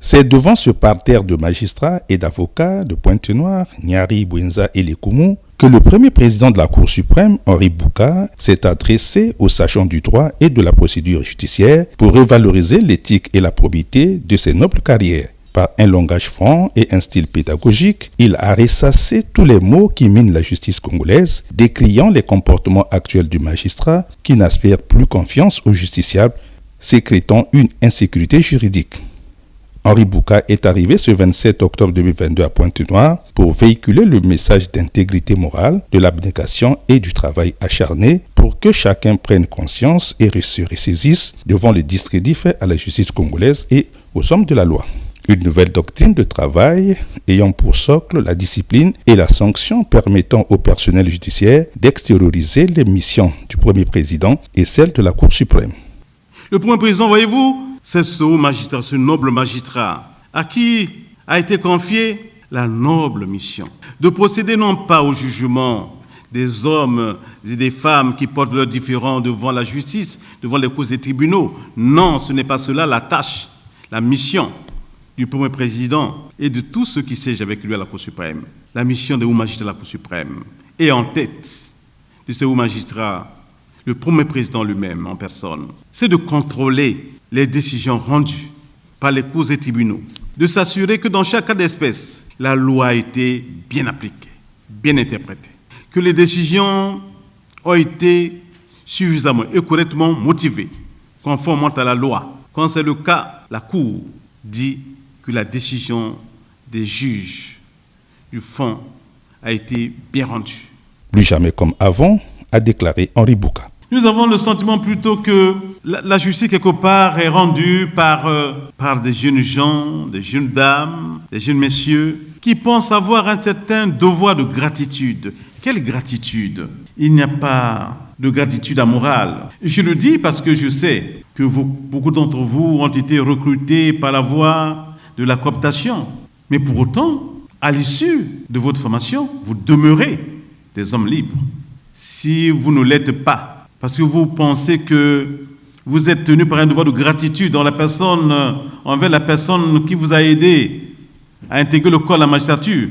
C'est devant ce parterre de magistrats et d'avocats de Pointe-Noire, Nyari, Bouenza et Lekoumou que le premier président de la Cour suprême, Henri Bouka, s'est adressé aux sachants du droit et de la procédure judiciaire pour revaloriser l'éthique et la probité de ses nobles carrières. Par un langage franc et un style pédagogique, il a ressassé tous les maux qui minent la justice congolaise, décriant les comportements actuels du magistrat qui n'aspire plus confiance aux justiciables, sécrétant une insécurité juridique. Henri Bouka est arrivé ce 27 octobre 2022 à Pointe-Noire pour véhiculer le message d'intégrité morale, de l'abnégation et du travail acharné pour que chacun prenne conscience et se ressaisisse devant le discrédit fait à la justice congolaise et aux hommes de la loi. Une nouvelle doctrine de travail ayant pour socle la discipline et la sanction permettant au personnel judiciaire d'extérioriser les missions du premier président et celles de la Cour suprême. Le premier président, voyez-vous, c'est ce haut magistrat, ce noble magistrat, à qui a été confiée la noble mission de procéder non pas au jugement des hommes et des femmes qui portent leurs différends devant la justice, devant les cours des tribunaux. Non, ce n'est pas cela la tâche, la mission du premier président et de tous ceux qui siègent avec lui à la Cour suprême. La mission des hauts magistrats de la Cour suprême. Et en tête de ces hauts magistrats, le premier président lui-même en personne, c'est de contrôler les décisions rendues par les cours et tribunaux, de s'assurer que dans chaque cas d'espèce, la loi a été bien appliquée, bien interprétée, que les décisions ont été suffisamment et correctement motivées, conformément à la loi. Quand c'est le cas, la Cour dit que la décision des juges du fond a été bien rendue. Plus jamais comme avant, a déclaré Henri Bouka. Nous avons le sentiment plutôt que la justice, quelque part, est rendue par des jeunes gens, des jeunes dames, des jeunes messieurs, qui pensent avoir un certain devoir de gratitude. Quelle gratitude? Il n'y a pas de gratitude amorale. Je le dis parce que je sais que beaucoup d'entre vous ont été recrutés par la voie de la cooptation. Mais pour autant, à l'issue de votre formation, vous demeurez des hommes libres. Si vous ne l'êtes pas, parce que vous pensez que vous êtes tenu par un devoir de gratitude envers la personne qui vous a aidé à intégrer le corps de la magistrature,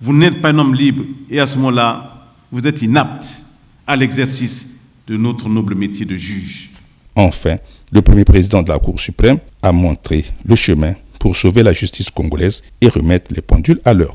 vous n'êtes pas un homme libre et à ce moment-là, vous êtes inapte à l'exercice de notre noble métier de juge. Enfin, le premier président de la Cour suprême a montré le chemin pour sauver la justice congolaise et remettre les pendules à l'heure.